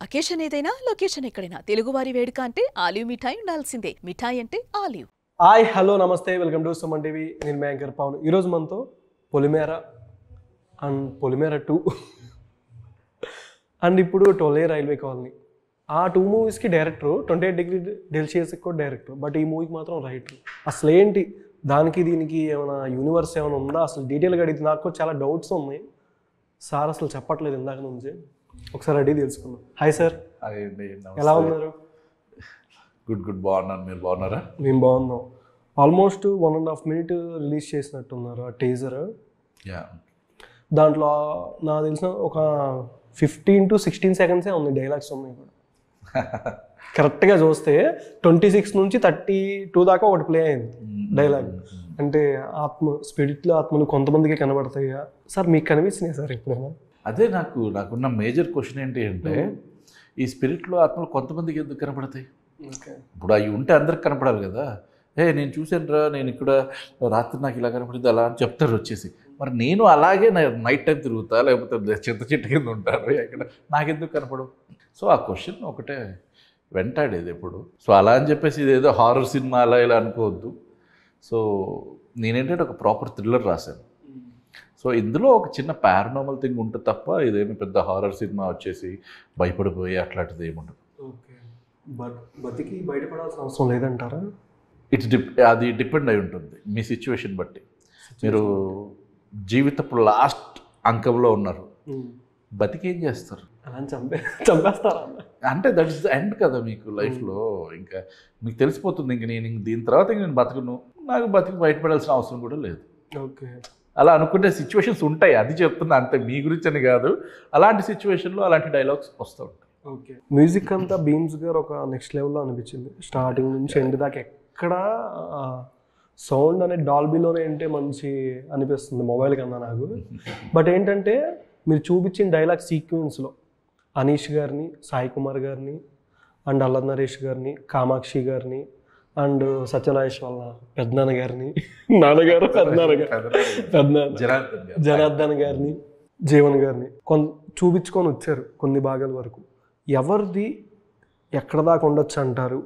Occasion ఏదైనా location ఎక్కడైనా తెలుగువారి వేడుక అంటే ఆలివ్ మిఠాయి ఉండాల్సిందే. మిఠాయి అంటే ఆలివ్. హాయ్ హలో నమస్తే వెల్కమ్ టు సుమన్ టీవీ. నేను మీ యాంకర్ పవన్. ఈరోజు మనతో పొలిమేర అండ్ పొలిమేర 2 అండ్ ఇప్పుడు టోలే రైల్వే కాలనీ, ఆ 2 మూవీస్కి డైరెక్టర్ 28 డిగ్రీ డెల్షియస్కి కూడా డైరెక్టర్, బట్ ఈ మూవీకి మాత్రం రైటర్. అసలు ఏంటి దానికి దీనికి ఏమైనా యూనివర్స్ ఏమైనా ఉందా అసలు డీటెయిల్గా అడిగితే నాకు కూడా చాలా డౌట్స్ ఉన్నాయి. సార్ అసలు చెప్పట్లేదు ఇందాక నుంచి, ఒకసారి అడిగి తెలుసుకుందాం. హాయ్ సార్, ఎలా ఉన్నారు? గుడ్ బాగున్నాను. మీరు బాగున్నారా? మేము బాగున్నాం. ఆల్మోస్ట్ 1.5 minute రిలీజ్ చేసినట్టున్నారు ఆ టీజర్. దాంట్లో నాకు తెలిసిన ఒక 15 to 16 seconds ఉంది, డైలాగ్స్ ఉన్నాయి కూడా. కరెక్ట్గా చూస్తే 26 నుంచి 32 దాకా ఒకటి ప్లే అయింది డైలాగ్. అంటే స్పిరిట్లో ఆత్మలు కొంతమందికి కనబడతాయా సార్? మీకు కనిపించినాయి సార్ ఎప్పుడైనా? అదే నాకున్న మేజర్ క్వశ్చన్ ఏంటి అంటే, ఈ స్పిరిట్లో ఆత్మలు కొంతమందికి ఎందుకు కనపడతాయి? ఇప్పుడు అవి ఉంటే అందరికి కనపడాలి కదా. నేను చూశాను రా, నేను ఇక్కడ రాత్రి నాకు ఇలా కనపడింది అలా అని చెప్తారు వచ్చేసి. మరి నేను అలాగే నైట్ టైం తిరుగుతా, లేకపోతే చింత చెట్టు కింద ఉంటారు ఇక్కడ, నాకెందుకు కనపడవు? సో ఆ క్వశ్చన్ ఒకటే వెంటాడేది ఎప్పుడు. సో అలా అని చెప్పేసి ఇదేదో హారర్ సినిమా అలా ఇలా అనుకోవద్దు. సో నేనేంటంటే ఒక ప్రాపర్ థ్రిల్లర్ రాశాను. సో ఇందులో ఒక చిన్న పారానార్మల్ థింగ్ ఉంటుంది తప్ప ఇదేమి పెద్ద హారర్ సినిమా వచ్చేసి భయపడిపోయి అట్లాంటిది ఏముండదు. ఓకే, బట్ బతికి బయటపడాల్సిన అవసరం లేదంటారా? అది డిపెండ్ అయి ఉంటుంది మీ సిచ్యువేషన్ బట్టి. మీరు జీవితపు లాస్ట్ అంకంలో ఉన్నారు, బతికేం చేస్తారు? అలా చంపేస్తారా అంటే దట్ ఇస్ ద ఎండ్ కదా మీకు లైఫ్లో. ఇంకా మీకు తెలిసిపోతుంది, ఇంక దీని తర్వాత నేను బతకను, నాకు బతికి బయటపడాల్సిన అవసరం కూడా లేదు. ఓకే, అలా అనుకునే సిచ్యువేషన్స్ ఉంటాయి, అది చెప్తున్నా అంతే, మీ గురించి అని కాదు. అలాంటి సిచ్యువేషన్లో అలాంటి డైలాగ్స్ వస్తూ ఉంటాయి. ఓకే, మ్యూజిక్ అంతా బీమ్స్ గారు ఒక నెక్స్ట్ లెవెల్లో అనిపించింది. స్టార్టింగ్ నుంచి ఎండ్ దాకా ఎక్కడ సౌండ్ అనేది డాల్బీలోనే ఉంటే మంచి అనిపిస్తుంది మొబైల్ కన్నా నాకు. బట్ ఏంటంటే మీరు చూపించిన డైలాగ్ సీక్వెన్స్లో అనీష్ గారిని, సాయి కుమార్ గారిని, అండ్ అల్లరి నరేష్ గారిని, కామాక్షి గారిని, అండ్ సత్యనారాయణ వాళ్ళ పెద్దనాన్న గారిని, నాన్నగారు జనార్దన్ గారిని, జీవన్ గారిని చూపించుకొని వచ్చారు కొన్ని భాగాల వరకు. ఎవరిది ఎక్కడ దాకా ఉండొచ్చు అంటారు?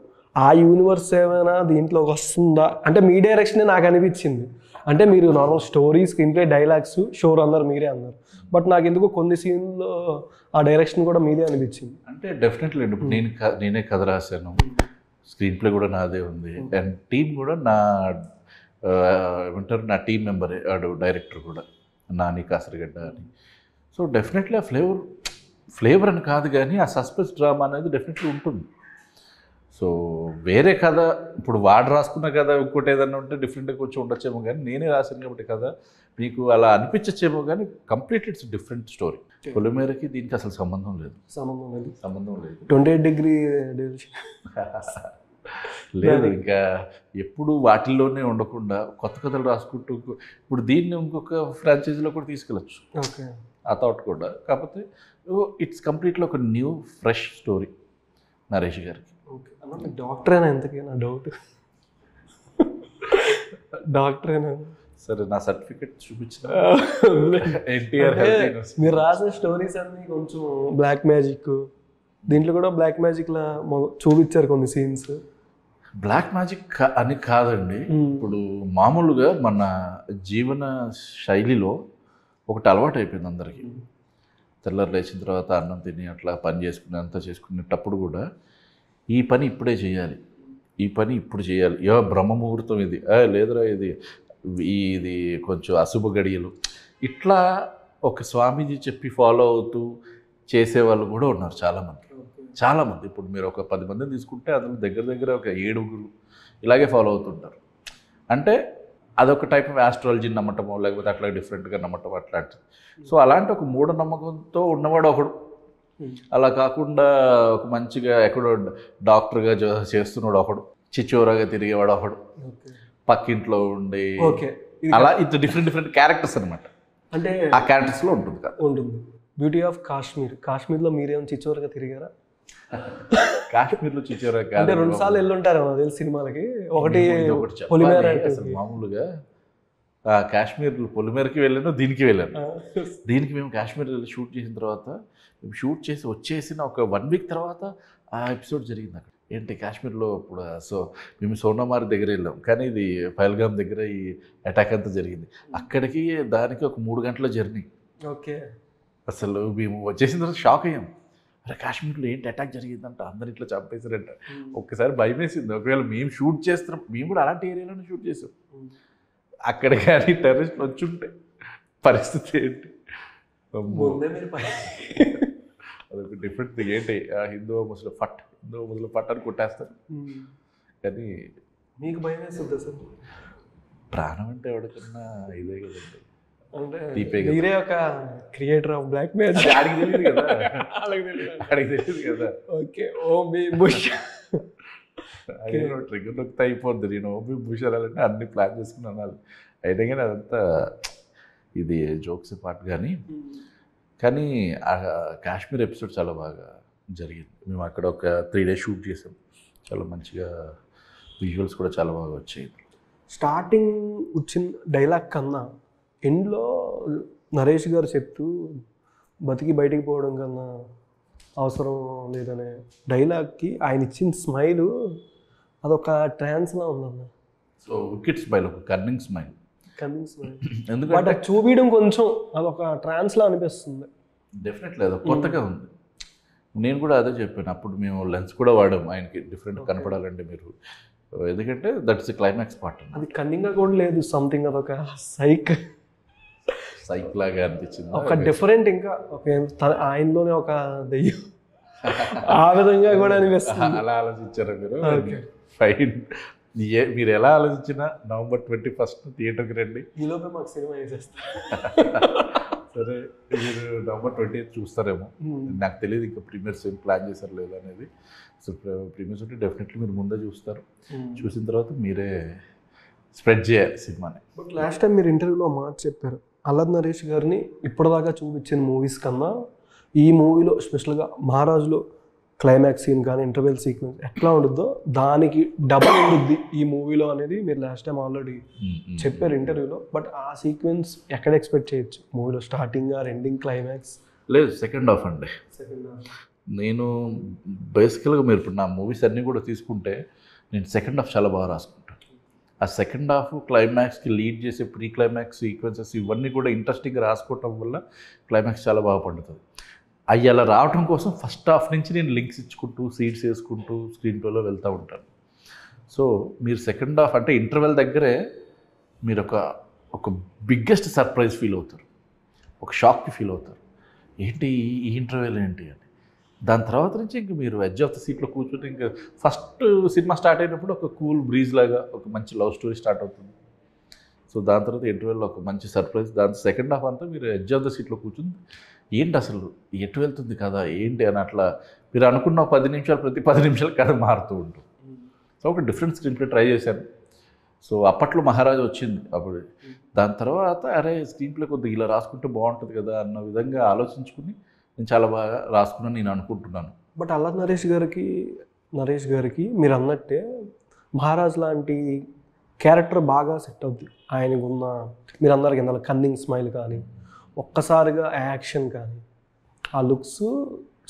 ఆ యూనివర్స్ ఏమైనా దీంట్లోకి వస్తుందా అంటే మీ డైరెక్షనే నాకు అనిపించింది. అంటే మీరు normal story, screenplay, dialogues, షోర్ అందరు మీరే అన్నారు, బట్ నాకు ఎందుకు కొన్ని సీన్లో ఆ డైరెక్షన్ కూడా మీదే అనిపించింది. అంటే డెఫినెట్లీ ఇప్పుడు నేనే కథ రాశాను, స్క్రీన్ ప్లే కూడా నాదే ఉంది, అండ్ టీం కూడా ఏమంటారు నా టీం మెంబరే, ఆడు డైరెక్టర్ కూడా నాని కాసరగడ్డ అని. సో డెఫినెట్లీ ఆ ఫ్లేవర్ అని కాదు కానీ ఆ సస్పెన్స్ డ్రామా అనేది డెఫినెట్లీ ఉంటుంది. సో వేరే కథ ఇప్పుడు వాడు రాసుకున్న కథ ఇంకోటి ఏదన్నా ఉంటే డిఫరెంట్గా కొంచెం ఉండొచ్చేమో, కానీ నేనే రాశాను కాబట్టి కథ మీకు అలా అనిపించచ్చేమో, కానీ కంప్లీట్ ఇట్స్ డిఫరెంట్ స్టోరీ. పొలిమేరకి దీనికి అసలు సంబంధం లేదు. 28 డిగ్రీ లేదు. ఇంకా ఎప్పుడు వాటిల్లోనే ఉండకుండా కొత్త కథలు రాసుకుంటూ ఇప్పుడు దీన్ని ఇంకొక ఫ్రాంచైజీలో కూడా తీసుకెళ్ళచ్చు. ఓకే, ఆ థాట్ కూడా. కాకపోతే ఇట్స్ కంప్లీట్లీ ఒక న్యూ ఫ్రెష్ స్టోరీ నరేష్ గారికి. ఓకే, అన్న డాక్టరేనా? ఎంతకీ నా డౌట్, డాక్టరేనా? సరే, నా సర్టిఫికెట్ చూపించిన ఎన్టీఆర్. మీరు రాసిన స్టోరీస్ అన్నీ కొంచెం బ్లాక్ మ్యాజిక్, దీంట్లో కూడా బ్లాక్ మ్యాజిక్లా చూపించారు కొన్ని సీన్స్. బ్లాక్ మ్యాజిక్ అని కాదండి, ఇప్పుడు మామూలుగా మన జీవన శైలిలో ఒకటి అలవాటు అయిపోయింది అందరికీ. తెల్లారు లేచిన తర్వాత అన్నం తిని అట్లా పని చేసుకుని అంతా చేసుకునేటప్పుడు కూడా ఈ పని ఇప్పుడే చేయాలి, ఈ పని ఇప్పుడు చేయాలి, బ్రహ్మముహూర్తం ఇది, లేదురా ఇది కొంచెం అశుభ గడియలు, ఇట్లా ఒక స్వామీజీ చెప్పి ఫాలో అవుతూ చేసేవాళ్ళు కూడా ఉన్నారు చాలామంది. ఇప్పుడు మీరు ఒక 10 మందిని తీసుకుంటే అందులో దగ్గర ఒక 7 ఇలాగే ఫాలో అవుతుంటారు. అంటే అదొక టైప్ ఆఫ్ ఆస్ట్రాలజీని నమ్మటమో, లేకపోతే అట్లా డిఫరెంట్గా నమ్మటం అట్లాంటిది. సో అలాంటి ఒక మూఢనమ్మకంతో ఉన్నవాడు ఒకడు. అలా కాకుండా ఒక మంచిగా ఎక్కడో డాక్టర్గా చేస్తున్నాడు ఒకడు, చిచ్చోరాగా తిరిగేవాడు ఒకడు, పక్కింట్లో ఉండి అలా ఇది డిఫరెంట్ క్యారెక్టర్స్ అనమాట. అంటే ఆ క్యారెక్టర్స్లో ఉంటుంది బ్యూటీ ఆఫ్ కాశ్మీర్లో మీరేమో చిచ్చోరగా తిరిగారా? కాశ్మీర్లో చిచ్చోరా అంటే 2 సార్లు వెళ్ళుంటారు తెలుసు సినిమాలకి. ఒకటి మామూలుగా కాశ్మీర్ పొలిమేరకి వెళ్ళాను, దీనికి వెళ్ళాను. దీనికి మేము కాశ్మీర్ వెళ్ళి షూట్ చేసిన తర్వాత మేము షూట్ చేసి వచ్చేసిన ఒక 1 వీక్ తర్వాత ఆ ఎపిసోడ్ జరిగింది అక్కడ. ఏంటి కాశ్మీర్లో ఇప్పుడు సో మేము సోనామారి దగ్గర వెళ్ళాం, కానీ ఇది పహల్గామ్ దగ్గర ఈ అటాక్ అంతా జరిగింది. అక్కడికి దానికి ఒక 3 గంటల జర్నీ. ఓకే. అసలు మేము వచ్చేసిన తర్వాత షాక్ అయ్యాం. అరే కాశ్మీర్లో ఏంటి అటాక్ జరిగిందంట, అందరు ఇట్లా చంపేశారంట. ఒక్కసారి భయం వేసింది, ఒకవేళ మేము షూట్ చేస్తున్నాం, మేము కూడా అలాంటి ఏరియాలోనే షూట్ చేసాం, అక్కడ కానీ టెర్రరిస్టులు వచ్చుంటే పరిస్థితి ఏంటి. అదొక డిఫరెంట్ థింగ్. ఏంటి హిందూ ముస్లిం ఫట్ అని కొట్టేస్తారు, కానీ మీకు భయం వేస్తుంది సార్? ప్రాణం అంటే ఎవరికన్నా ఇదే కదండి. అంటే మీరే ఒక క్రియేటర్ ఆఫ్ బ్లాక్ మ్యాజిక్. ఆడికి తెలియదు కదా, ఆడికి తెలియదు కదా. ఓకే. ఓం బుష్ ట్రిగర్ నొక్కితే అయిపోద్ది. నేను ఓం బుష్ అనాలంటే అన్ని ప్లాన్ చేసుకుని అనాలి. అయినా కానీ అదంతా ఇది జోక్స్ పార్ట్. కానీ ఆ కాశ్మీర్ ఎపిసోడ్ చాలా బాగా జరిగింది. మేము అక్కడ ఒక 3 days షూట్ చేసాం. చాలా మంచిగా విజువల్స్ కూడా చాలా బాగా వచ్చాయి. స్టార్టింగ్ వచ్చిన డైలాగ్ కన్నా ఎండ్లో నరేష్ గారు చెప్తూ బతికి బయటికి పోవడం కన్నా అవసరం లేదనే డైలాగ్కి ఆయన ఇచ్చిన స్మైలు అదొక ట్రాన్స్లా ఉందన్న. సో వికెట్ స్మైల్, ఒక కన్నింగ్ స్మైల్. ఎందుకంటే చూపించడం కొంచెం అదొక ట్రాన్స్లా అనిపిస్తుంది. డెఫినెట్లీ అది కొత్తగా ఉంది. నేను కూడా అదే చెప్పాను. అప్పుడు మేము లెన్స్ కూడా వాడాము ఆయనకి డిఫరెంట్ కనపడాలంటే మీరు, ఎందుకంటే దట్స్ ది క్లైమాక్స్ పార్ట్. అది కన్నింగ్గా కూడా లేదు, సంథింగ్ అదొక సైక్ లాగా అనిపించింది. ఒక డిఫరెంట్, ఇంకా ఆయనలోనే ఒక దెయ్యం ఆ విధంగా కూడా అనిపిస్తుంది. అలా ఆలోచించారా మీరు? ఫైన్. మీరు ఎలా ఆలోచించినా November 21st థియేటర్కి రండి. ఈలోపే మాకు సినిమా వేసేస్తారు. సరే, మీరు November 20th చూస్తారేమో, నాకు తెలియదు ఇంకా ప్రీమియర్స్ ఏం ప్లాన్ చేశారు లేదా అనేది. సో ప్రీమియర్స్ ఉంటే డెఫినెట్లీ మీరు ముందే చూస్తారు. చూసిన తర్వాత మీరే స్ప్రెడ్ చేయాలి సినిమాని. బట్ లాస్ట్ టైం మీరు ఇంటర్వ్యూలో మాట చెప్పారు, అల్లరి నరేష్ గారిని ఇప్పటిదాకా చూపించిన మూవీస్ కన్నా ఈ మూవీలో స్పెషల్గా మహారాజులో క్లైమాక్స్ సీన్ కానీ ఇంటర్వెల్ సీక్వెన్స్ ఎట్లా ఉంటుందో దానికి డబల్ ఉంటుంది ఈ మూవీలో అనేది మీరు లాస్ట్ టైం ఆల్రెడీ చెప్పారు ఇంటర్వ్యూలో. బట్ ఆ సీక్వెన్స్ ఎక్కడ ఎక్స్పెక్ట్ చేయొచ్చు మూవీలో? Starting or ending, climax? లేదు, సెకండ్ హాఫ్ అండి. నేను బేసికల్గా మీరు ఇప్పుడు నా మూవీస్ అన్నీ కూడా తీసుకుంటే నేను సెకండ్ హాఫ్ చాలా బాగా రాసుకుంటాను. ఆ సెకండ్ హాఫ్ క్లైమాక్స్కి లీడ్ చేసే ప్రీ క్లైమాక్స్ సీక్వెన్సెస్ ఇవన్నీ కూడా ఇంట్రెస్టింగ్గా రాసుకోవటం వల్ల క్లైమాక్స్ చాలా బాగా పండుతుంది. అవి అలా రావటం కోసం ఫస్ట్ హాఫ్ నుంచి నేను లింక్స్ ఇచ్చుకుంటూ సీడ్స్ వేసుకుంటూ స్క్రీన్ ప్లేలో వెళ్తూ ఉంటాను. సో మీరు సెకండ్ హాఫ్ అంటే ఇంటర్వెల్ దగ్గరే మీరు ఒక బిగ్గెస్ట్ సర్ప్రైజ్ ఫీల్ అవుతారు, ఒక షాక్కి ఫీల్ అవుతారు. ఏంటి ఈ ఇంటర్వెల్ ఏంటి అని. దాని తర్వాత నుంచి ఇంక మీరు ఎడ్జ్ ఆఫ్ ద సీట్లో కూర్చుంటే ఇంకా ఫస్ట్ సినిమా స్టార్ట్ అయినప్పుడు ఒక కూల్ బ్రీజ్ లాగా ఒక మంచి లవ్ స్టోరీ స్టార్ట్ అవుతుంది. సో దాని తర్వాత ఇంటర్వెల్లో ఒక మంచి సర్ప్రైజ్. దాని సెకండ్ హాఫ్ అంతా మీరు ఎడ్జ్ ఆఫ్ ద సీట్లో కూర్చుని ఏంటి అసలు ఎటు వెళ్తుంది కదా ఏంటి అని అట్లా మీరు అనుకున్న 10 నిమిషాలు ప్రతి 10 నిమిషాలు కథ మారుతూ ఉంటుంది. సో ఒక డిఫరెంట్ స్క్రీన్ ప్లే ట్రై చేశాను. సో అప్పట్లో మహారాజు వచ్చింది అప్పుడు. దాని తర్వాత అరే స్క్రీన్ ప్లే కొద్దిగా ఇలా రాసుకుంటే బాగుంటుంది కదా అన్న విధంగా ఆలోచించుకుని నేను చాలా బాగా రాసుకున్నాను నేను అనుకుంటున్నాను. బట్ అల్లరి నరేష్ గారికి మీరు అన్నట్టే మహారాజ్ లాంటి క్యారెక్టర్ బాగా సెట్ అవుతుంది ఆయనకు ఉన్న. మీరు అందరికి ఇందాక కన్నింగ్ స్మైల్ కానీ ఒక్కసారిగా యాక్షన్ కానీ ఆ లుక్స్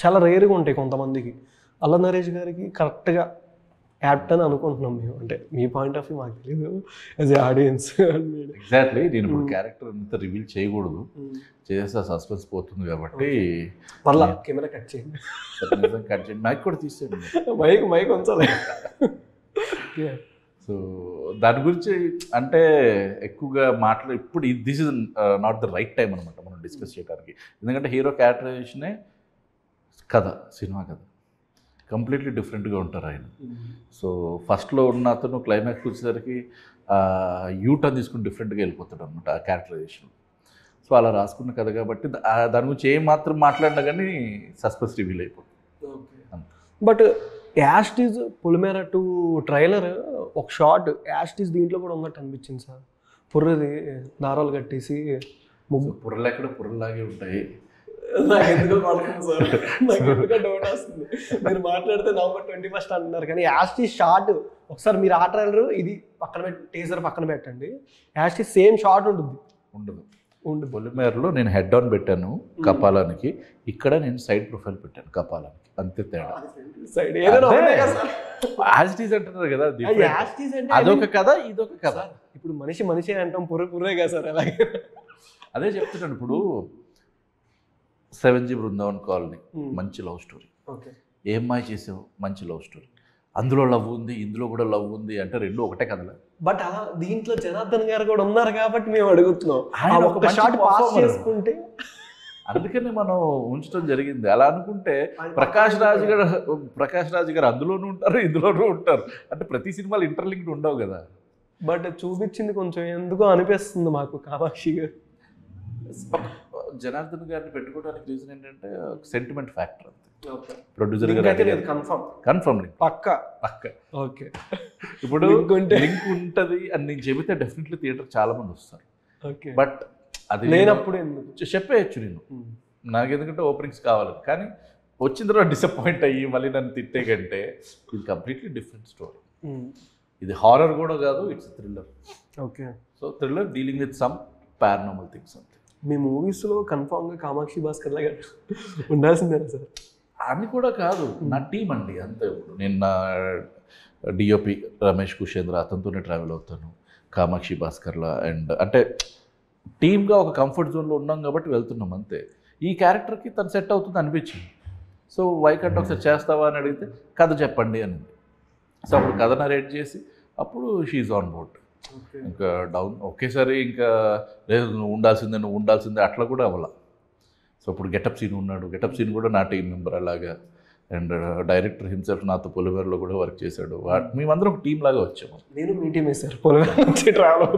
చాలా రేర్గా ఉంటాయి కొంతమందికి. అల్లరి నరేష్ గారికి కరెక్ట్గా యాప్ట్ అని అనుకుంటున్నాం మేము. అంటే మీ పాయింట్ ఆఫ్ వ్యూ మాకు తెలియదు యాజ్ ఏ ఆడియన్స్. ఎగ్జాక్ట్లీ. నేను ఇప్పుడు క్యారెక్టర్ అంతా రివీల్ చేయకూడదు, చేస్తే సస్పెన్స్ పోతుంది కాబట్టి పర్లా కెమెరా కట్ చేయండి, మైక్ కూడా తీసేయండి, మైక్ ఉంచాలి. సో దాని గురించి అంటే ఎక్కువగా ఇప్పుడు this is not the right time అనమాట మనం డిస్కస్ చేయడానికి. ఎందుకంటే హీరో క్యారెక్టరైజేషనే కథ, సినిమా కథ కంప్లీట్లీ డిఫరెంట్గా ఉంటారు ఆయన. సో ఫస్ట్లో ఉన్న అతను క్లైమాక్స్ వచ్చేసరికి యూటర్న్ తీసుకుని డిఫరెంట్గా వెళ్ళిపోతాడు అనమాట ఆ క్యారెక్టరైజేషన్. సో అలా రాసుకున్న కథ కాబట్టి దాని గురించి ఏం మాత్రం మాట్లాడినా కానీ సస్పెన్స్ రివీల్ అయిపోతుంది. బట్ యాస్టీజ్ పొలిమేర 2 ట్రైలర్ ఒక షార్ట్ యాస్టీజ్ దీంట్లో కూడా ఉన్నట్టు అనిపించింది సార్. పుర్రది దారాలు కట్టేసి పుర్రలు ఎక్కడ పుర్రలాగే ఉంటాయి. నాకు ఎందుకో పడుతుంది సార్, నాకు ఎందుకో డౌట్ వస్తుంది. మీరు మాట్లాడితే November 21 అంటున్నారు కానీ యాస్టీ షార్ట్ ఒకసారి మీరు ఆ ట్రైలర్ ఇది పక్కన పెట్టి టీజర్ పక్కన పెట్టండి, యాస్టీ సేమ్ షార్ట్ ఉంటుంది. ఉండదు. పొలిమేరలో నేను హెడ్ ఆన్ పెట్టాను కపాలానికి, ఇక్కడ నేను సైడ్ ప్రొఫైల్ పెట్టాను కపాలానికి, అంతే తేడా. సైడ్ ఏదైనా యాస్టీస్ అంటున్నారు కదా, యాస్టీస్ అంటే అదొక కథ ఇదొక కథ. ఇప్పుడు మనిషి అంటాం, పుర్రే కదా సార్. అలాగే అదే చెప్తున్నాను. ఇప్పుడు 7G బృందావన్ కాలనీ మంచి లవ్ స్టోరీ, ఓకే, ఏం మాయ చేసావు మంచి లవ్ స్టోరీ, అందులో లవ్ ఉంది ఇందులో కూడా లవ్ ఉంది అంటే రెండు ఒకటే కథలే. బట్ అలా దీంట్లో జనార్దన్ గారు కూడా ఉన్నారు కాబట్టి మేము అడుగుతున్నాం. ఆయన ఒక ఒక షాట్ మంచి పాస్ performer. చేసుకుంటే అందుకని మనం ఉంచడం జరిగింది. అలా అనుకుంటే ప్రకాష్ రాజ్ గారు అందులోనూ ఉంటారు ఇందులోనూ ఉంటారు అంటే ప్రతి సినిమాలు ఇంటర్లింక్డ్ ఉండవు కదా. బట్ చూపించింది కొంచెం ఎందుకో అనిపిస్తుంది మాకు కామాక్షి గారు. జనార్దన్ గారిని పెట్టుకోవడానికి రీజన్ ఏంటంటే సెంటిమెంట్ ఫ్యాక్టర్ అంతే. ప్రొడ్యూసర్ కన్ఫర్మ్ పక్క. ఓకే, ఇప్పుడు లింక్ ఉంటది అని నేను చెబితే డెఫినెట్లీ థియేటర్ చాలా మంది వస్తారు. ఓకే, బట్ అది లేనప్పుడు ఎందుకు చెప్పేయచ్చు నేను, నాకు ఎందుకంటే ఓపెనింగ్స్ కావాలి. కానీ వచ్చిన తర్వాత డిసప్పాయింట్ అయ్యి మళ్ళీ నన్ను తిట్టే కంటే ఇది కంప్లీట్లీ డిఫరెంట్ స్టోరీ. ఇది హారర్ కూడా కాదు, it's thriller. Okay, so thriller dealing with some paranormal things అంతే. మీ మూవీస్లో కన్ఫామ్గా కామాక్షి భాస్కర్ లాగా ఉండాల్సిందేనా సార్? అని కూడా కాదు, నా టీం అండి అంతే. ఇప్పుడు నేను నా డిఓపి రమేష్ కుషేంద్ర అతనితోనే ట్రావెల్ అవుతాను, కామాక్షి భాస్కర్లా. అండ్ అంటే టీమ్గా ఒక కంఫర్ట్ జోన్లో ఉన్నాం కాబట్టి వెళ్తున్నాం అంతే. ఈ క్యారెక్టర్కి తను సెట్ అవుతుంది అనిపించింది. సో వైకంఠ ఒకసారి చేస్తావా అని అడిగితే కథ చెప్పండి అని. సో అప్పుడు కథ నరేట్ చేసి అప్పుడు షీఈ్ ఆన్ బోర్డ్. ఇంకా డౌన్ ఒకేసారి ఇంకా లేదు నువ్వు ఉండాల్సిందే అట్లా కూడా అవ్వాల. సో ఇప్పుడు గెటప్ సీన్ ఉన్నాడు, గెటప్ సీన్ కూడా నా టీం మెంబర్ అలాగా. అండ్ డైరెక్టర్ హిమ్సెల్ఫ్ నాతో పొలిమేరలో కూడా వర్క్ చేశాడు. మేమందరం ఒక టీం లాగా వచ్చాము. నేను మీ టీం వేసారు పొలిమేర నుంచి ట్రావెల్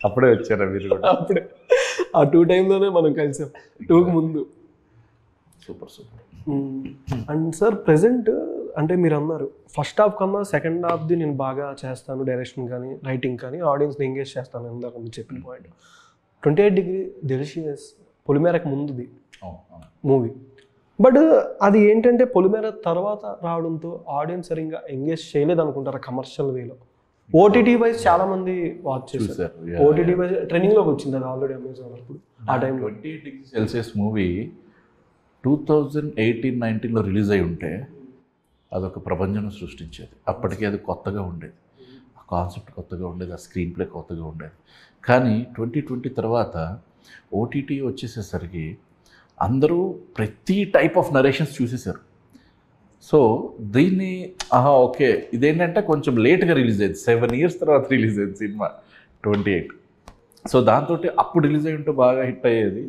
అప్పుడే వచ్చారా మీరు కూడా? అప్పుడే ఆ 2 టైంలోనే మనం కలిసాం, 2కి ముందు. Super super. And sir present అంటే మీరు అన్నారు ఫస్ట్ హాఫ్ కన్నా సెకండ్ హాఫ్ది నేను బాగా చేస్తాను, డైరెక్షన్ కానీ రైటింగ్ కానీ ఆడియన్స్ని ఎంగేజ్ చేస్తాను ఇందాక మీరు చెప్పిన పాయింట్. 28 Degree డెలిషియస్ పొలిమేరకు ముందుది మూవీ. బట్ అది ఏంటంటే పొలిమేర తర్వాత రావడంతో ఆడియన్స్ సరిగ్గా ఎంగేజ్ చేయలేదు అనుకుంటారు కమర్షియల్ వేలో. ఓటీటీ వైజ్ చాలా మంది వాచ్ చేశారు. ఓటీటీ వైజ్ ట్రెండింగ్లోకి వచ్చింది అది ఆల్రెడీ అమెజాన్ అప్పుడు ఆ టైంలో. 28 Degrees Celsius మూవీ 2018-19లో రిలీజ్ అయి ఉంటే అదొక ప్రపంచం సృష్టించేది. అప్పటికే అది కొత్తగా ఉండేది, ఆ కాన్సెప్ట్ కొత్తగా ఉండేది, ఆ స్క్రీన్ ప్లే కొత్తగా ఉండేది. కానీ 2020 తర్వాత ఓటీటీ వచ్చేసేసరికి అందరూ ప్రతి టైప్ ఆఫ్ నరేషన్స్ చూసేశారు. సో దీన్ని ఓకే ఇదేంటంటే కొంచెం లేట్గా రిలీజ్ అయింది, 7 years తర్వాత రిలీజ్ అయింది సినిమా 28. సో దాంతో అప్పుడు రిలీజ్ అయ్యి ఉంటే బాగా హిట్ అయ్యేది.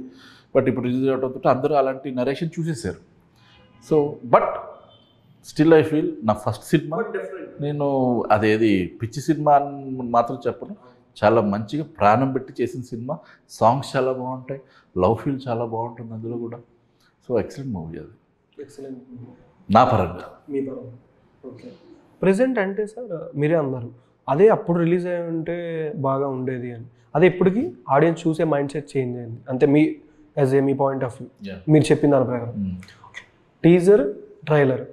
బట్ ఇప్పుడు రిలీజ్ అవడంతో అందరూ అలాంటి నరేషన్ చూసేశారు. So but still I feel నా ఫస్ట్ సినిమా నేను అదేది పిచ్చి సినిమా అని మాత్రం చెప్పను, చాలా మంచిగా ప్రాణం పెట్టి చేసిన సినిమా. సాంగ్స్ చాలా బాగుంటాయి, లవ్ ఫీల్ చాలా బాగుంటుంది అందులో కూడా. సో ఎక్సలెంట్ మూవీ అది ఎక్సలెంట్ నా పరంగా. మీ పరంగా ఓకే. ప్రెసెంట్ అంటే సార్ మీరే అన్నారు అదే అప్పుడు రిలీజ్ అయ్యి ఉంటే బాగా ఉండేది అని. అదే ఇప్పటికీ ఆడియన్స్ చూసే మైండ్ సెట్ చేంజ్ అయింది అంతే మీ యాజ్ ఏ మీ పాయింట్ ఆఫ్ వ్యూ. మీరు చెప్పిన దాని ప్రకారం టీజర్ ట్రైలర్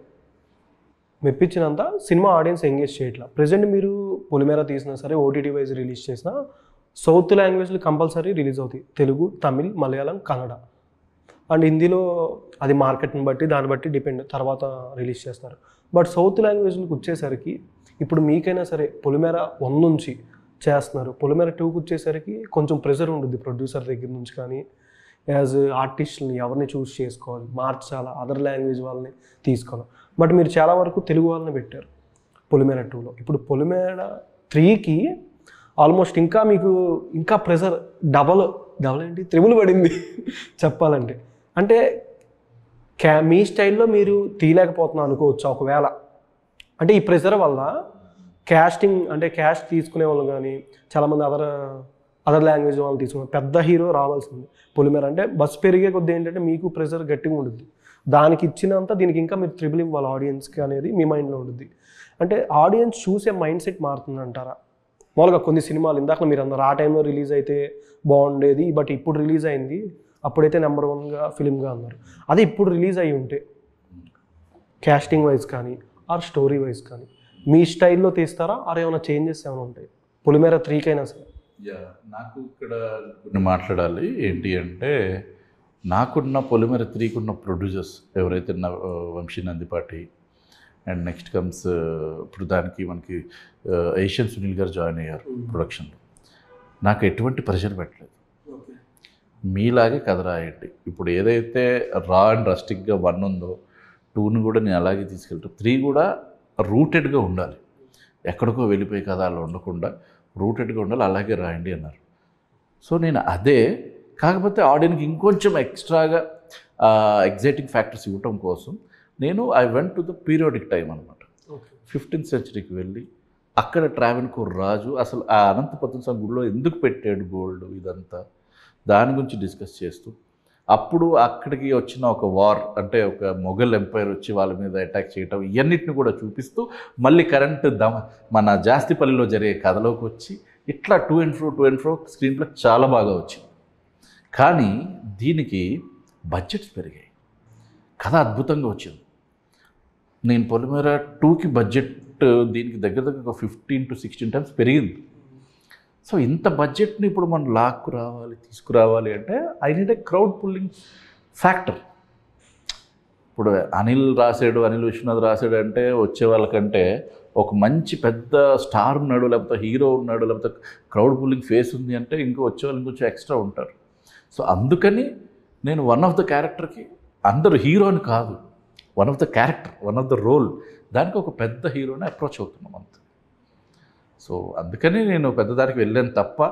మెప్పించినంత సినిమా ఆడియన్స్ ఎంగేజ్ చేయట్లా. ప్రెజెంట్ మీరు పొలిమేర తీసినా సరే ఓటీటీ వైజ్ రిలీజ్ చేసినా సౌత్ లాంగ్వేజ్లు కంపల్సరీ రిలీజ్ అవుతాయి, తెలుగు, తమిళ్, మలయాళం, కన్నడ. అండ్ హిందీలో అది మార్కెట్ని బట్టి దాన్ని బట్టి డిపెండ్ తర్వాత రిలీజ్ చేస్తారు. బట్ సౌత్ లాంగ్వేజ్లకు వచ్చేసరికి ఇప్పుడు మీకైనా సరే పొలిమేర 1 నుంచి చేస్తున్నారు, పొలిమేర 2కి వచ్చేసరికి కొంచెం ప్రెషర్ ఉంటుంది ప్రొడ్యూసర్ దగ్గర నుంచి కానీ యాజ్ ఆర్టిస్ట్ని ఎవరిని చూస్ చేసుకోవాలి, మార్చాలా, అదర్ లాంగ్వేజ్ వాళ్ళని తీసుకోవాలి. బట్ మీరు చాలా వరకు తెలుగు వాళ్ళని పెట్టారు పొలిమేర 2లో. ఇప్పుడు పొలిమేర 3కి ఆల్మోస్ట్ ఇంకా మీకు ఇంకా ప్రెషర్ డబల్ ఏంటి త్రిబుల్ పడింది చెప్పాలంటే. అంటే మీ స్టైల్లో మీరు తీయలేకపోతున్నా అనుకోవచ్చు ఒకవేళ. అంటే ఈ ప్రెషర్ వల్ల క్యాస్టింగ్ అంటే క్యాస్ట్ తీసుకునే వాళ్ళు కానీ చాలామంది అదర్ లాంగ్వేజ్ వాళ్ళు తీసుకునే పెద్ద హీరో రావాల్సింది పొలిమేర. అంటే బస్ పెరిగే కొద్ది ఏంటంటే మీకు ప్రెషర్ గట్టిగా ఉంటుంది, దానికి ఇచ్చినంత దీనికి ఇంకా మీరు త్రిబుల్ ఇవ్వాలి ఆడియన్స్కి అనేది మీ మైండ్లో ఉంటుంది. అంటే ఆడియన్స్ చూసే మైండ్ సెట్ మారుతుంది అంటారా? మామూలుగా కొన్ని సినిమాలు ఇందాక మీరు అన్నారు ఆ టైంలో రిలీజ్ అయితే బాగుండేది బట్ ఇప్పుడు రిలీజ్ అయింది అప్పుడైతే నెంబర్ 1గా ఫిలింగా అన్నారు. అదే ఇప్పుడు రిలీజ్ అయ్యి ఉంటే క్యాస్టింగ్ వైజ్ కానీ ఆర్ స్టోరీ వైజ్ కానీ మీ స్టైల్లో తీస్తారా ఆర్ ఏమైనా చేంజెస్ ఏమైనా ఉంటాయి పొలిమేర 3కైనా సరే? నాకు ఇక్కడ కొన్ని మాట్లాడాలి. ఏంటి అంటే నాకున్న పొలిమేర 3కున్న ప్రొడ్యూసర్స్ ఎవరైతే Vamsi Nandipati and next comes ఇప్పుడు దానికి మనకి ఏషియన్ సునీల్ గారు జాయిన్ అయ్యారు ప్రొడక్షన్లో. నాకు ఎటువంటి ప్రెషర్ పెట్టలేదు. మీలాగే కథ రాయండి. ఇప్పుడు ఏదైతే రా అండ్ రస్టిక్గా 1 ఉందో 2ని కూడా నేను అలాగే తీసుకెళ్తాను. 3 కూడా రూటెడ్గా ఉండాలి, ఎక్కడికో వెళ్ళిపోయి కథ అలా ఉండకుండా రూటెడ్గా ఉండాలి, అలాగే రాయండి అన్నారు. సో నేను అదే, కాకపోతే ఆడియన్కి ఇంకొంచెం ఎక్స్ట్రాగా ఎగ్జైటింగ్ ఫ్యాక్టర్స్ ఇవ్వటం కోసం నేను I went to the periodic time అనమాట. 15th centuryకి వెళ్ళి అక్కడ ట్రావెన్కోర్ రాజు అసలు ఆ అనంతపద్మ స్వామి గుడిలో ఎందుకు పెట్టాడు గోల్డ్, ఇదంతా దాని గురించి డిస్కస్ చేస్తూ అప్పుడు అక్కడికి వచ్చిన ఒక వార్ అంటే ఒక మొఘల్ ఎంపైర్ వచ్చి వాళ్ళ మీద అటాక్ చేయటం ఇవన్నిటిని కూడా చూపిస్తూ మళ్ళీ కరెంట్ మన జాస్తిపల్లిలో జరిగే కథలోకి వచ్చి ఇట్లా two and fro screen play చాలా బాగా వచ్చింది. కానీ దీనికి బడ్జెట్స్ పెరిగాయి, కథ అద్భుతంగా వచ్చింది. నేను పొలిమేర 2కి బడ్జెట్ దీనికి దగ్గర ఒక 15 to 16 times పెరిగింది. సో ఇంత బడ్జెట్ని ఇప్పుడు మనం తీసుకురావాలి అంటే I need a crowd pulling factor. ఇప్పుడు అనిల్ విశ్వనాథ్ రాశాడు అంటే వచ్చే వాళ్ళకంటే ఒక మంచి పెద్ద స్టార్ ఉన్నాడు, లేకపోతే హీరో ఉన్నాడు, లేకపోతే క్రౌడ్ పుల్లింగ్ ఫేస్ ఉంది అంటే వచ్చే వాళ్ళు ఇంకొంచెం ఎక్స్ట్రా ఉంటారు. సో అందుకని నేను వన్ ఆఫ్ ద క్యారెక్టర్కి అందరూ హీరోని కాదు, one of the character, one of the role, దానికి ఒక పెద్ద హీరోని అప్రోచ్ అవుతున్నాం అంతే. సో అందుకని నేను పెద్దదానికి వెళ్ళాను తప్ప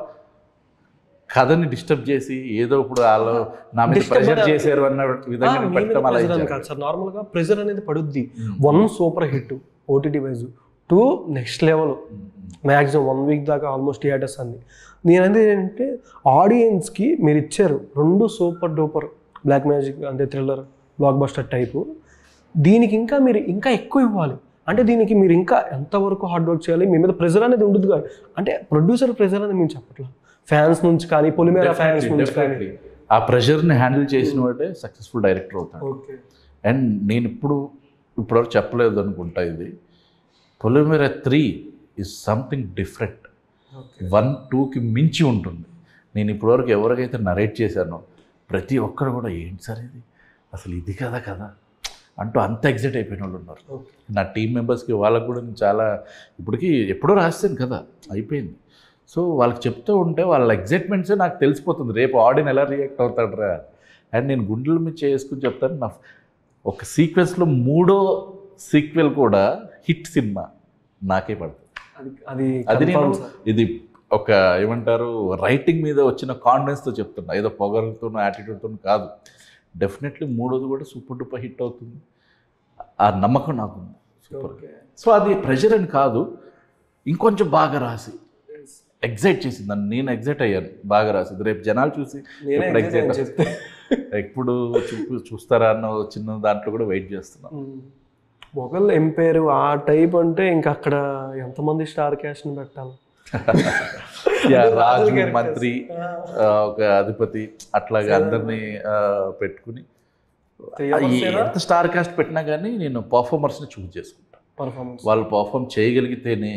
కథని డిస్టర్బ్ చేసి ఏదో ఇప్పుడు వాళ్ళు నా మీద ప్రెషర్ చేశారు అన్న విధంగా పెట్టడం అలా కాదు సార్. నార్మల్గా ప్రెషర్ అనేది పడుద్ది. 1 super hit OTT wise, 2 next level, maximum 1 week దాకా ఆల్మోస్ట్ థియేటర్స్ అన్ని. నేనంటే ఏంటంటే ఆడియన్స్కి మీరు ఇచ్చారు 2 సూపర్ డూపర్ బ్లాక్ మ్యాజిక్ అంటే థ్రిల్లర్ బ్లాక్ బస్టర్ టైపు, దీనికి ఇంకా మీరు ఇంకా ఎక్కువ ఇవ్వాలి. అంటే దీనికి మీరు ఇంకా ఎంతవరకు హార్డ్ వర్క్ చేయాలి, మీ మీద ప్రెజర్ అనేది ఉండదు కాదు. అంటే ప్రొడ్యూసర్ ప్రెజర్ అనేది మేము చెప్పట్లా, ఫ్యాన్స్ నుంచి కానీ పొలిమేర ఫ్యాన్స్ నుంచి కానీ ఆ ప్రెషర్ని హ్యాండిల్ చేసిన వాడే సక్సెస్ఫుల్ డైరెక్టర్ అవుతాడు. అండ్ నేను ఇప్పటివరకు చెప్పలేదు అనుకుంటా, ఇది పొలిమేర 3 ఈజ్ సంథింగ్ డిఫరెంట్. 1, 2కి మించి ఉంటుంది. నేను ఇప్పటివరకు ఎవరికైతే నరేట్ చేశానో ప్రతి ఒక్కరు కూడా ఏంటి సార్ ఇది అసలు ఇది కదా అంటూ అంత ఎగ్జైట్ అయిపోయిన వాళ్ళు ఉన్నారు. నా టీం మెంబర్స్కి వాళ్ళకు కూడా నేను చాలా ఇప్పటికీ ఎప్పుడో రాస్తాను కదా అయిపోయింది. సో వాళ్ళకి చెప్తూ ఉంటే వాళ్ళ ఎగ్జైట్మెంట్సే నాకు తెలిసిపోతుంది రేపు ఆడియన్ ఎలా రియాక్ట్ అవుతాడు రా. అండ్ నేను గుండెల మీద చేసుకుని చెప్తాను, నా ఒక సీక్వెన్స్లో 3వ సీక్వెల్ కూడా హిట్ సినిమా నాకే పడుతుంది. అది నేను ఇది ఒక ఏమంటారు రైటింగ్ మీద వచ్చిన కాన్ఫిడెన్స్తో చెప్తున్నా, ఏదో పొగరుతోనో యాటిట్యూడ్తోనూ కాదు. డెఫినెట్లీ 3వది కూడా సూపర్ డూపర్ హిట్ అవుతుంది, ఆ నమ్మకం నాకుంది. సూపర్. సో అది ప్రెషర్ అని కాదు, ఇంకొంచెం బాగా రాసి ఎగ్జైట్ చేసింది నన్ను. నేను ఎగ్జైట్ అయ్యాను బాగా రాసింది. రేపు జనాలు చూసి ఎప్పుడు చూస్తారా అన్న చిన్న దాంట్లో కూడా వెయిట్ చేస్తున్నాను. మొఘల్ ఎంపైర్ ఆ టైప్ అంటే ఇంకా అక్కడ ఎంతమంది స్టార్ క్యాస్ట్ని పెట్టాలి. రాజు, మంత్రి, ఒక అధిపతి, అట్లాగా అందరినీ పెట్టుకుని ఎంత స్టార్ కాస్ట్ పెట్టినా కానీ నేను పర్ఫార్మర్స్ని చూస్ చేసుకుంటాను. వాళ్ళు పర్ఫార్మ్ చేయగలిగితేనే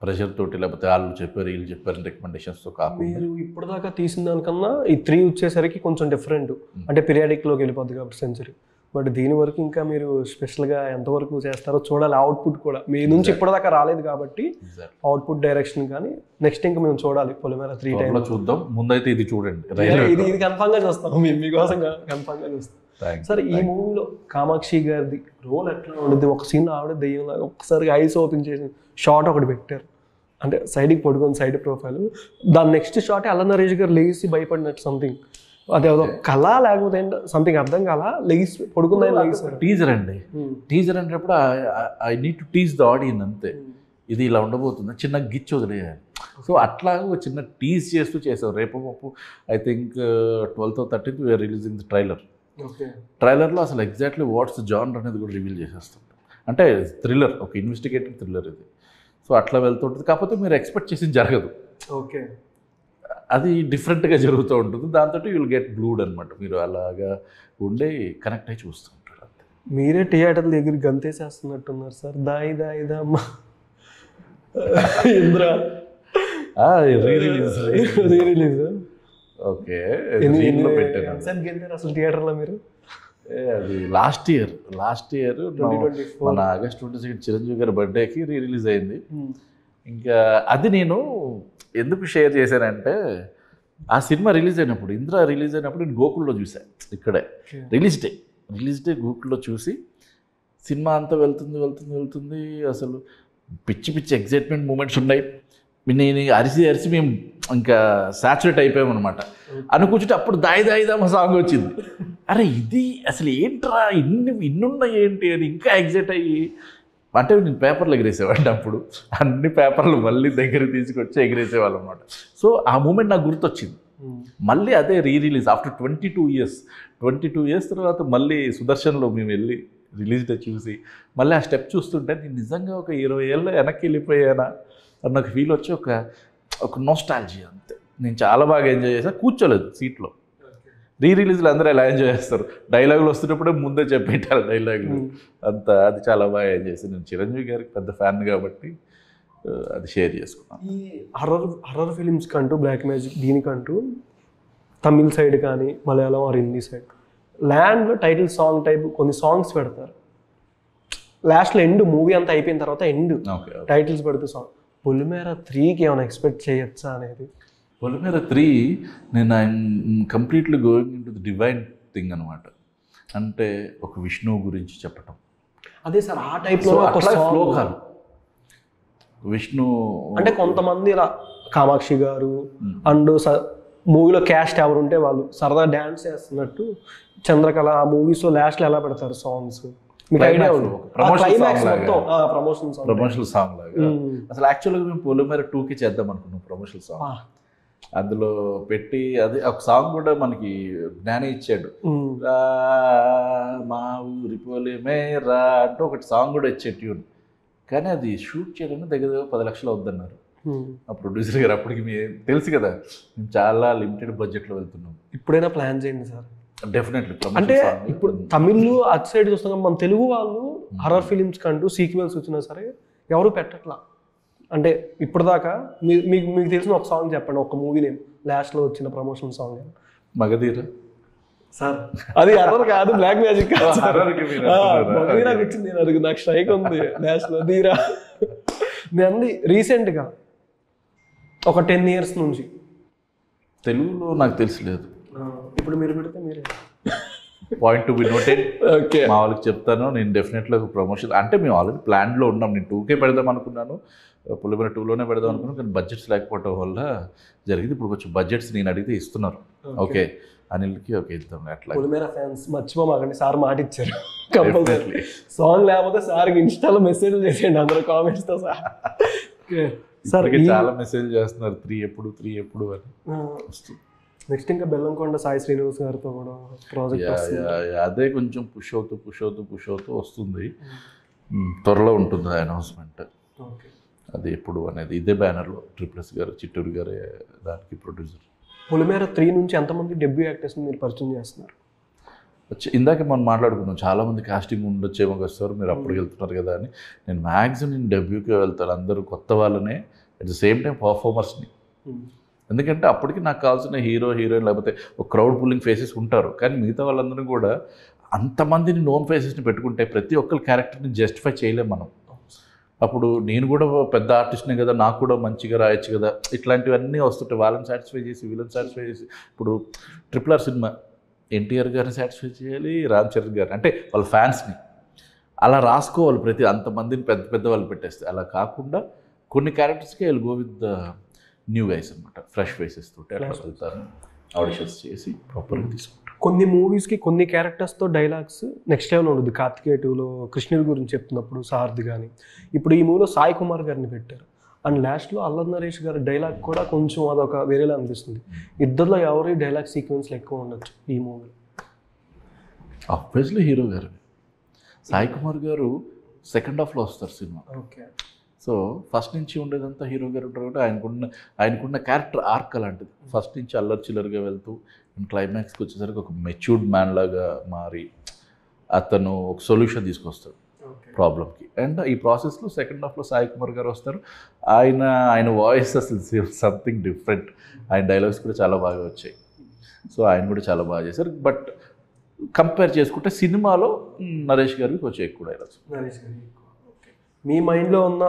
ప్రెషర్ తోటి, లేకపోతే వాళ్ళు చెప్పారు వీళ్ళు చెప్పారు రికమెండేషన్స్తో కాకుండా. మీరు ఇప్పటిదాకా తీసిన దానికన్నా ఈ 3 వచ్చేసరికి కొంచెం డిఫరెంట్, అంటే పీరియాడిక్లోకి వెళ్ళిపోద్ది కాబట్టి సెంచరీ. బట్ దీని వరకు ఇంకా మీరు స్పెషల్గా ఎంతవరకు చేస్తారో చూడాలి. అవుట్పుట్ కూడా మీ నుంచి ఇప్పటిదాకా రాలేదు కాబట్టి అవుట్పుట్ డైరెక్షన్ కానీ నెక్స్ట్ ఇంకా మేము చూడాలి పొలిమేర 3 టైంలో చూద్దాం. ముందైతే ఇది చూడండి, ఇది కన్ఫామ్గా చూస్తాం, మీకోసం కన్ఫామ్గా చూస్తాం. సార్ ఈ మూవీలో కామాక్షి గారిది రోల్ ఎట్లా ఉండేది? ఒక సీన్ ఆవిడ దెయ్యంలాగా ఒక్కసారిగా ఐస్ ఓపెన్ చేసి షార్ట్ ఒకటి పెట్టారు, అంటే సైడ్కి పడుకొని సైడ్ ప్రొఫైల్. దాని నెక్స్ట్ షాట్ అల్ల నరేష్ గారు లేచి భయపడినట్టు సంథింగ్, అదే కళ లేకపోతే సంథింగ్ అర్థం కాల, లెగిసి పడుకుందని లెగిస్తారు. టీజర్ అండి, టీజర్ అనేటప్పుడు I need to tease the audience అంతే. ఇది ఇలా ఉండబోతుంది, చిన్న గిచ్చి వదిలేయాలి. సో అట్లా ఒక చిన్న టీజ్ చేసాం. రేపు I think 12th or 13th we are releasing the trailer. ట్రైలర్లో అసలు ఎగ్జాక్ట్లీ వాట్స్ జానర్ అనేది కూడా రివీల్ చేసేస్తుంటాం. అంటే థ్రిల్లర్, ఒక ఇన్వెస్టిగేటివ్ థ్రిల్లర్ ఇది. సో అట్లా వెళ్తుంటుంది, కాకపోతే మీరు ఎక్స్పెక్ట్ చేసింది జరగదు. ఓకే, అది డిఫరెంట్గా జరుగుతూ ఉంటుంది. దాంతో విల్ గెట్ బ్లూడ్ అనమాట. మీరు అలాగా ఉండే కనెక్ట్ అయ్యి చూస్తూ ఉంటారు అంతే. మీరే థియేటర్ దగ్గర గంతేసేస్తున్నట్టున్నారు సార్. దాయి దాయి దమ్మ ఇంద్ర రీ-రిలీజ్ ఓకే ఎంతసేపు గెలిచారు అసలు థియేటర్లో మీరు? అది లాస్ట్ ఇయర్ 2024 మన ఆగస్ట్ 22 చిరంజీవి గారి బర్త్డేకి రిలీజ్ అయింది. ఇంకా అది నేను ఎందుకు షేర్ చేశానంటే, ఆ సినిమా రిలీజ్ అయినప్పుడు, ఇంద్ర రిలీజ్ అయినప్పుడు నేను గోకుల్లో చూశాను. ఇక్కడే రిలీజ్ డే గోకుల్లో చూసి సినిమా అంతా వెళ్తుంది. అసలు పిచ్చి ఎగ్జైట్మెంట్ మూమెంట్స్ ఉన్నాయి. నేను అరిసి మేము ఇంకా సాచురేట్ అయిపోయామన్నమాట. అనుకూర్చుంటే అప్పుడు దాయిదామ సాంగ్ వచ్చింది. అరే ఇది అసలు ఏంట్రా, ఇన్నున్నాయి ఏంటి అని ఇంకా ఎగ్జైట్ అయ్యి, అంటే నేను పేపర్లు ఎగిరేసేవాడిని. అప్పుడు అన్ని పేపర్లు మళ్ళీ దగ్గర తీసుకొచ్చి ఎగిరేసేవాళ్ళు అనమాట. సో ఆ మూమెంట్ నాకు గుర్తొచ్చింది. మళ్ళీ అదే రిలీజ్ ఆఫ్టర్ 22 ఇయర్స్ తర్వాత మళ్ళీ సుదర్శన్లో మేము వెళ్ళి రిలీజ్ డే చూసి మళ్ళీ ఆ స్టెప్ చూస్తుంటే నేను నిజంగా ఒక 20 ఏళ్ళ వెనక్కి వెళ్ళిపోయానా అన్న ఒక ఫీల్ వచ్చి ఒక నోస్టాలజీ అంతే. నేను చాలా బాగా ఎంజాయ్ చేశాను. కూర్చోలేదు సీట్లో. రిలీజ్లు అందరూ ఎలా ఎంజాయ్ చేస్తారు, డైలాగులు వస్తున్నప్పుడే ముందే చెప్పేటారు డైలాగులు అంతా. అది చాలా బాగా ఎంజాయ్ చేశాను. నేను చిరంజీవి గారికి పెద్ద ఫ్యాన్ కాబట్టి అది షేర్ చేసుకున్నాను. ఈ హర్రర్ ఫిలిమ్స్ కంటూ, బ్లాక్ మ్యాజిక్ దీనికంటూ తమిళ్ సైడ్ కానీ మలయాళం ఆర్ హిందీ సైడ్ ల్యాండ్లో టైటిల్ సాంగ్ టైప్ కొన్ని సాంగ్స్ పెడతారు. లాస్ట్లో ఎండ్, మూవీ అంతా అయిపోయిన తర్వాత ఎండ్ టైటిల్స్ పెడుతూ సాంగ్. పొలిమేర 3కి ఏమైనా ఎక్స్పెక్ట్ చేయొచ్చా అనేది? పొలిమేర 3 నేను completely going in to the divine thing అనమాట. అంటే ఒక విష్ణువు గురించి చెప్పటం. అదే సార్, ఆ టైప్లో శ్లోకాలు. విష్ణు అంటే కొంతమంది ఇలా కామాక్షి గారు అండ్ మూవీలో క్యాస్ట్ ఎవరు ఉంటే వాళ్ళు సరదా డ్యాన్స్ చేస్తున్నట్టు చంద్రకళ ఆ మూవీస్లో లాస్ట్లో ఎలా పెడతారు సాంగ్స్, మీకు ఐడియా ఉంది? ప్రమోషనల్ సాంగ్ లాగా. అసలు యాక్చువల్గా మేము పొలిమేర 2కి చేద్దాం అనుకున్నాం ప్రమోషనల్ సాంగ్. అందులో పెట్టి అది ఒక సాంగ్ కూడా మనకి జ్ఞాని ఇచ్చాడు. మా ఊరి పొలిమేరా అంటూ ఒకటి సాంగ్ కూడా ఇచ్చే ట్యూన్. కానీ అది షూట్ చేయడానికి దగ్గర 10 లక్షలు అవుద్దన్నారు ఆ ప్రొడ్యూసర్ గారు. అప్పటికి మీకు తెలుసు కదా, మేము చాలా లిమిటెడ్ బడ్జెట్లో వెళ్తున్నాం. ఇప్పుడైనా ప్లాన్ చేయండి సార్. డెఫినెట్లీ. అంటే ఇప్పుడు తమిళ్ అటు సైడ్ చూస్తాం, మన తెలుగు వాళ్ళు హర్రర్ ఫిలిమ్స్ కంటూ సీక్వెల్స్ వచ్చినా సరే ఎవరు పెట్టట్లా. అంటే ఇప్పటిదాకా మీకు తెలిసిన ఒక సాంగ్ చెప్పండి, ఒక మూవీ నేమ్ లాస్ట్లో వచ్చిన ప్రమోషన్ సాంగ్. మగధీర సార్ అది హర్రర్ కాదు, బ్లాక్ మ్యాజిక్. మగధీరాకి వచ్చింది, నాకు స్ట్రైక్ ఉంది లాస్ట్లో ధీరా. నేను రీసెంట్గా ఒక 10 years నుంచి తెలుగులో నాకు తెలిసిలేదు. ఇప్పుడు మీరు పెడితే మీరే point to be noted. Okay, మా వాళ్ళకి చెప్తాను నేను డెఫినెట్గా ఒక ప్రమోషన్. అంటే మేము ఆల్రెడీ ప్లాన్లో ఉన్నాం. నేను 2కే పెడదాం అనుకున్నాను, పొలిమేర 2లోనే పెడదాం అనుకున్నాను. కానీ బడ్జెట్స్ లేకపోవడం వల్ల జరిగింది. ఇప్పుడు కొంచెం బడ్జెట్స్ నేను అడిగితే ఇస్తున్నారు. ఓకే, అనిల్కి ఓకే ఇద్దాం. అట్లా పొలిమేర ఫ్యాన్స్ మర్చిపోమాకండి, సార్ మాట ఇచ్చారు కంపల్సరీ. సాంగ్ లేకపోతే సార్కి ఇన్స్టాలో మెసేజ్లు చేసేయండి అందరూ కామెంట్స్తో సార్. సార్ చాలా మెసేజ్ చేస్తున్నారు 3 ఎప్పుడు అని. నెక్స్ట్ ఇంకా బెల్లంకొండ సాయి శ్రీనివాస్ గారితో కూడా ప్రాజెక్ట్. అదే కొంచెం పుష్ అవుతూ వస్తుంది. త్వరలో ఉంటుంది అనౌన్స్మెంట్. అది ఎప్పుడు అనేది ఇదే బ్యానర్లో ట్రిపుల్ఎస్ గారు, చిట్టూరు గారే దానికి ప్రొడ్యూసర్. పొలిమేర 3 నుంచి ఎంతమంది డెబ్యూ యాక్టర్స్ని మీరు పరిచయం చేస్తున్నారు? ఇందాక మనం మాట్లాడుకున్నాం, చాలామంది కాస్టింగ్ ఉండొచ్చేమో కదా సార్, మీరు అప్పటికి వెళ్తున్నారు కదా అని. నేను మ్యాక్సిమం నేను డెబ్యూకే వెళ్తాను. అందరూ కొత్త వాళ్ళనే, అట్ ద సేమ్ టైం పర్ఫార్మర్స్ని. ఎందుకంటే అప్పటికి నాకు కావాల్సిన హీరోయిన్ లేకపోతే ఒక క్రౌడ్ పుల్లింగ్ ఫేసెస్ ఉంటారు. కానీ మిగతా వాళ్ళందరూ కూడా అంతమందిని నోన్ ఫేసెస్ని పెట్టుకుంటే ప్రతి ఒక్కరి క్యారెక్టర్ని జస్టిఫై చేయలేం మనం. అప్పుడు నేను కూడా పెద్ద ఆర్టిస్ట్నే కదా, నాకు కూడా మంచిగా రాయొచ్చు కదా, ఇట్లాంటివన్నీ వస్తుంటాయి. వాళ్ళని సాటిస్ఫై చేసి వీళ్ళని సాటిస్ఫై చేసి, ఇప్పుడు RRR సినిమా ఎన్టీఆర్ గారిని సాటిస్ఫై చేయాలి, రామ్ చరణ్ గారిని, అంటే వాళ్ళ ఫ్యాన్స్ని అలా రాసుకోవాలి. ప్రతి అంతమందిని పెద్ద వాళ్ళు పెట్టేస్తే అలా కాకుండా కొన్ని క్యారెక్టర్స్కి I will go with the new guys అనమాట, ఫ్రెష్ ఫేసెస్ తోటి అట్లా వెళ్తాను. ఆడిషన్స్ చేసి ప్రాపర్గా తీసుకుంటాను. కొన్ని మూవీస్కి కొన్ని క్యారెక్టర్స్తో డైలాగ్స్ నెక్స్ట్ లెవెల్ ఉంటుంది. కార్తికేయ 2లో కృష్ణుడి గురించి చెప్తున్నప్పుడు సారథి కానీ, ఇప్పుడు ఈ మూవీలో సాయి కుమార్ గారిని పెట్టారు. అండ్ లాస్ట్లో అల్లరి నరేష్ గారి డైలాగ్ కూడా కొంచెం అదొక వేరేలా అనిపిస్తుంది. ఇద్దరిలో ఎవరి డైలాగ్ సీక్వెన్స్లు ఎక్కువ ఉండొచ్చు ఈ మూవీ? ఆబ్వియస్లీ హీరో గారు. సాయి కుమార్ గారు సెకండ్ హాఫ్లో వస్తారు సినిమా. ఓకే, సో ఫస్ట్ నుంచి ఉండేదంతా హీరో గారు ఉంటారు కాబట్టి ఆయనకున్న క్యారెక్టర్ ఆర్క్ అలాంటిది. ఫస్ట్ నుంచి అల్లరి చిల్లరిగా వెళ్తూ క్లైమాక్స్కి వచ్చేసరికి ఒక మెచ్యూర్డ్ మ్యాన్ లాగా మారి అతను ఒక సొల్యూషన్ తీసుకొస్తాడు ప్రాబ్లమ్కి. అండ్ ఈ ప్రాసెస్లో సెకండ్ హాఫ్లో సాయి కుమార్ గారు వస్తారు. ఆయన వాయిస్ అసలు సంథింగ్ డిఫరెంట్. ఆయన డైలాగ్స్ కూడా చాలా బాగా వచ్చాయి. సో ఆయన కూడా చాలా బాగా చేశారు. బట్ కంపేర్ చేసుకుంటే సినిమాలో నరేష్ గారికి కొంచెం ఎక్కువ డైలాగ్స్. మీ మైండ్లో ఉన్న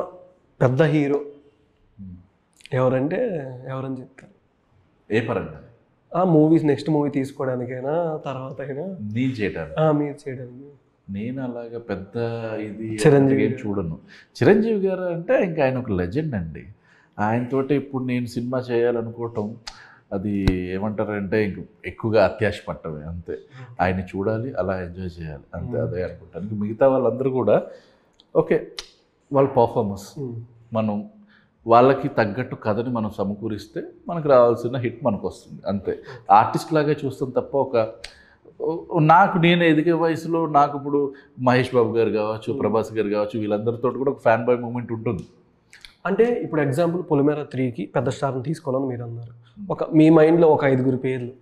పెద్ద హీరో ఎవరంటే ఎవరని చెప్తారు? ఏ పరంగా? మూవీస్ నెక్స్ట్ మూవీ తీసుకోవడానికైనా తర్వాత అయినా నేను చేయడానికి, మీరు చేయడానికి. నేను అలాగా పెద్ద ఇది చిరంజీవి ఏం చూడను. చిరంజీవి గారు అంటే ఇంకా ఆయన ఒక లెజెండ్ అండి. ఆయనతోటి ఇప్పుడు నేను సినిమా చేయాలనుకోవటం అది ఏమంటారంటే ఇంక ఎక్కువగా అత్యాశ పట్టమే అంతే. ఆయన చూడాలి, అలా ఎంజాయ్ చేయాలి అంతే, అదే అనుకుంటాను. ఇంక మిగతా వాళ్ళందరూ కూడా ఓకే, వాళ్ళ పర్ఫార్మెన్స్ మనం వాళ్ళకి తగ్గట్టు కథని మనం సమకూరిస్తే మనకు రావాల్సిన హిట్ మనకు వస్తుంది అంతే. ఆర్టిస్ట్ లాగే చూస్తాం తప్ప నేను ఎదిగే వయసులో నాకు ఇప్పుడు మహేష్ బాబు గారు కావచ్చు, ప్రభాస్ గారు కావచ్చు, వీళ్ళందరితో కూడా ఒక ఫ్యాన్ బాయ్ మూమెంట్ ఉంటుంది. అంటే ఇప్పుడు ఎగ్జాంపుల్ పొలిమేర 3కి పెద్ద స్టార్ని తీసుకోవాలని మీరు అన్నారు. మీ మైండ్లో ఒక 5 పేర్లు.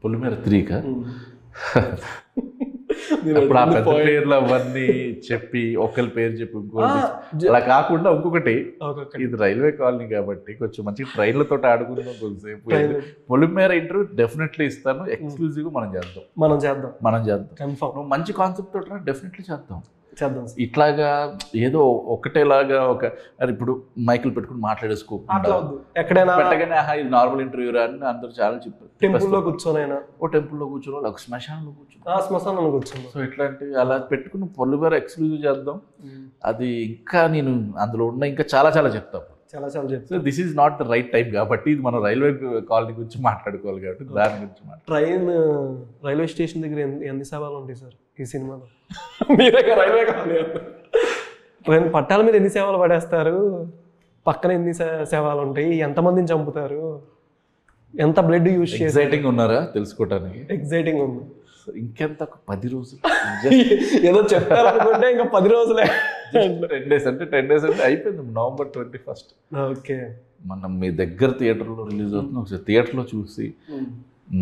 పొలిమేర 3కా? ఇప్పుడు ఆ పెద్ద పేర్లు అవన్నీ చెప్పి ఒకరి పేరు చెప్పి ఇంకోటి అలా కాకుండా ఇంకొకటి, ఇది రైల్వే కాలనీ కాబట్టి కొంచెం మంచి ట్రైన్లతో ఆడుకుందాం కొంచెంసేపు. పొలిమేర ఇంటర్వ్యూ డెఫినెట్లీ ఇస్తాను, ఎక్స్క్లూజివ్గా మనం చేద్దాం. కన్ఫర్మ్. నువ్వు మంచి కాన్సెప్ట్ తోట డెఫినెట్లీ చేద్దాం. ఇట్లాగా ఏదో ఒకటేలాగా ఇప్పుడు మైకులు పెట్టుకుని మాట్లాడేసుకోకుండా ఎక్కడైనా పెట్టగానే ఇది నార్మల్ ఇంటర్వ్యూ రా అని అందరూ చాలా చెప్పారు. టెంపుల్లో కూర్చోనైనా టెంపుల్లో కూర్చోవాలి, ఒక శ్మశానంలో కూర్చోను. సో ఇట్లాంటివి అలా పెట్టుకుని పొలిమేర ఎక్స్క్లూజివ్ చేద్దాం. అది ఇంకా నేను అందులో ఉన్న ఇంకా చాలా చెప్తాను. So this is not the right time కాబట్టి ఇది మనం రైల్వే కాలనీ గురించి మాట్లాడుకోవాలి కాబట్టి దాని గురించి రైల్వే స్టేషన్ దగ్గర ఎన్ని సేవలు ఉంటాయి సార్ ఈ సినిమాలో? మీరే రైల్వే కాలనీ ట్రైన్ పట్టాల మీద ఎన్ని సేవలు పడేస్తారు, పక్కన ఎన్ని సేవలు ఉంటాయి, ఎంతమందిని చంపుతారు, ఎంత బ్లడ్ యూజ్ చేసి. ఎగ్జైటింగ్ ఉన్నారా తెలుసుకోవటానికి? ఎగ్జైటింగ్ ఉంది. ఇంకెంత 10 రోజులు ఏదో చెప్తారనుకుంటే ఇంకా 10 రోజులే. 10 days అంటే అయిపోయింది. November 21st. ఓకే, మనం మీ దగ్గర థియేటర్లో రిలీజ్ అవుతుంది. ఒకసారి థియేటర్లో చూసి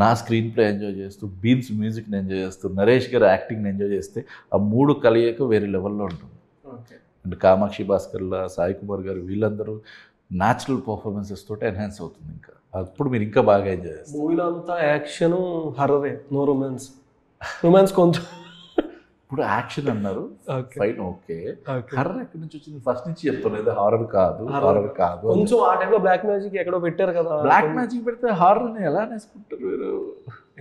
నా స్క్రీన్ ప్లే ఎంజాయ్ చేస్తూ, బీన్స్ మ్యూజిక్ని ఎంజాయ్ చేస్తూ, నరేష్ గారు యాక్టింగ్ని ఎంజాయ్ చేస్తే ఆ 3 కలియక వేరే లెవెల్లో ఉంటుంది. అంటే కామాక్షి భాస్కర్లా, సాయి కుమార్ గారు వీళ్ళందరూ న్యాచురల్ పర్ఫార్మెన్సెస్ తోటి ఎన్హాన్స్ అవుతుంది. ఇంకా అప్పుడు మీరు ఇంకా బాగా ఎంజాయ్ చేస్తారు. మూవీలో అంతా యాక్షన్, హర్రరే, నో రొమాన్స్ కొంచెం. ఇప్పుడు యాక్షన్ అన్నారు, ఫైన్ ఓకే. హర్రర్ ఎక్కడి నుంచి వచ్చింది? ఫస్ట్ నుంచి చెప్తాను, హారర్ కాదు. కొంచెం ఆ టైంలో బ్లాక్ మ్యాజిక్ ఎక్కడో పెట్టారు కదా. బ్లాక్ మ్యాజిక్ పెడితే హారర్ అని ఎలా నేర్చుకుంటారు మీరు?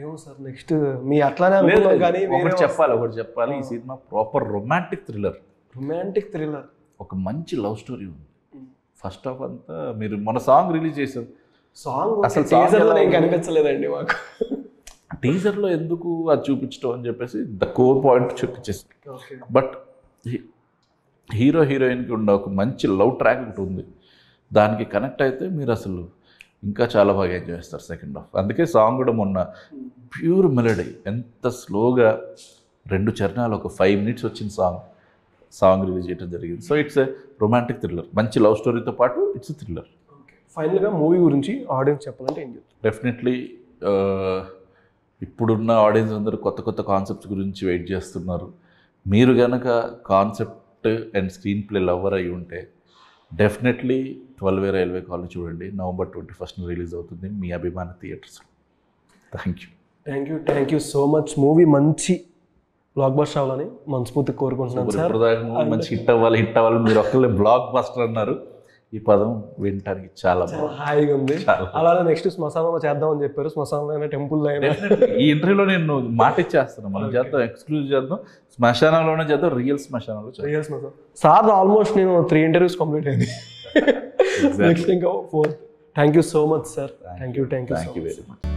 ఏమో సార్, నెక్స్ట్ మీ అట్లానే కానీ ఒకటి చెప్పాలి. ఈ సినిమా ప్రాపర్ రొమాంటిక్ థ్రిల్లర్. ఒక మంచి లవ్ స్టోరీ ఉంది. ఫస్ట్ హాఫ్ అంతా మీరు మన సాంగ్ రిలీజ్ చేశారు. అసలు కనిపించలేదండి మాకు. టీజర్లో ఎందుకు అది చూపించడం అని చెప్పేసి ద కోర్ పాయింట్ చూపించేసి. బట్ హీరో హీరోయిన్కి ఉన్న ఒక మంచి లవ్ ట్రాక్ ఒకటి ఉంది. దానికి కనెక్ట్ అయితే మీరు అసలు ఇంకా చాలా బాగా ఎంజాయ్ చేస్తారు సెకండ్ హాఫ్. అందుకే సాంగ్ కూడా మొన్న ప్యూర్ మెలడీ, ఎంత స్లోగా 2 చరణాలు ఒక 5 minutes వచ్చిన సాంగ్ రిలీజ్ చేయడం జరిగింది. So it's a romantic thriller, మంచి లవ్ స్టోరీతో పాటు ఇట్స్ థ్రిల్లర్. ఫైనల్గా మూవీ గురించి ఆడియన్స్ చెప్పాలంటే ఏం చెప్తారు? డెఫినెట్లీ ఇప్పుడున్న ఆడియన్స్ అందరూ కొత్త కాన్సెప్ట్స్ గురించి వెయిట్ చేస్తున్నారు. మీరు కనుక concept and screen play lover అయి ఉంటే డెఫినెట్లీ 12 రైల్వే కాలనీ చూడండి. November 21st రిలీజ్ అవుతుంది మీ అభిమాన theatres. Thank you so much. Movie మంచి బ్లాక్ బస్టర్ అవ్వాలని మనస్ఫూర్తిగా కోరుకుంటున్నాను సార్. మంచి హిట్ అవ్వాలి. మీరు ఒక్కళ్ళే బ్లాక్ బస్టర్ అన్నారు. ఈ పదం వినటానికి చాలా హాయిగా ఉంది. అలానే నెక్స్ట్ శ్మశానంలో చేద్దామని చెప్పారు. శ్మశానంలో, టెంపుల్ అయినా ఈ ఇంటర్వ్యూలో నేను మాట ఇచ్చేస్తాను. మనం చేద్దాం, ఎక్స్క్లూజివ్ చేద్దాం, శ్మశానంలోనే చేద్దాం, రియల్ శ్మశానంలో. సార్ ఆల్మోస్ట్ నేను 3 interviews కంప్లీట్ అయింది. నెక్స్ట్ ఇంకా 4th. Thank you so much sir. Thank you very much.